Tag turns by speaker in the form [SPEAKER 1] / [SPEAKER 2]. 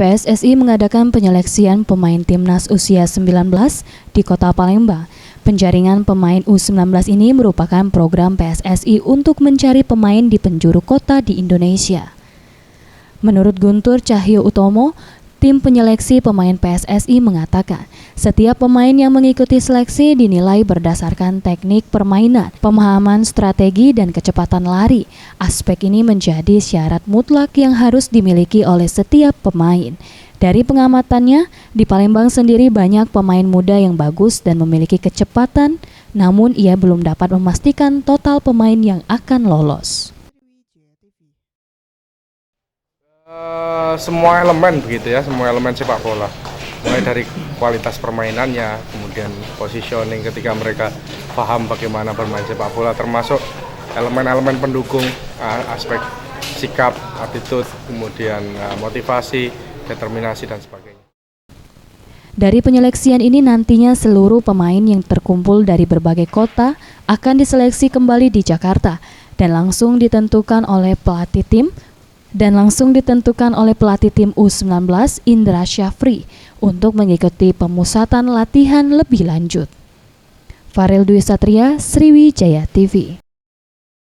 [SPEAKER 1] PSSI mengadakan penyeleksian pemain timnas usia 19 di Kota Palembang. Penjaringan pemain U19 ini merupakan program PSSI untuk mencari pemain di penjuru kota di Indonesia. Menurut Guntur Cahyo Utomo, tim penyeleksi pemain PSSI mengatakan, setiap pemain yang mengikuti seleksi dinilai berdasarkan teknik permainan, pemahaman strategi, dan kecepatan lari. Aspek ini menjadi syarat mutlak yang harus dimiliki oleh setiap pemain. Dari pengamatannya, di Palembang sendiri banyak pemain muda yang bagus dan memiliki kecepatan, namun ia belum dapat memastikan total pemain yang akan lolos.
[SPEAKER 2] Semua elemen begitu ya, semua elemen sepak bola. Mulai dari kualitas permainannya, kemudian positioning ketika mereka paham bagaimana bermain sepak bola, termasuk elemen-elemen pendukung, aspek sikap, attitude, kemudian motivasi, determinasi, dan sebagainya.
[SPEAKER 1] Dari penyeleksian ini nantinya seluruh pemain yang terkumpul dari berbagai kota akan diseleksi kembali di Jakarta dan langsung ditentukan oleh pelatih tim U19 Indra Syafri untuk mengikuti pemusatan latihan lebih lanjut. Farel Dwi Satria, Sriwijaya TV.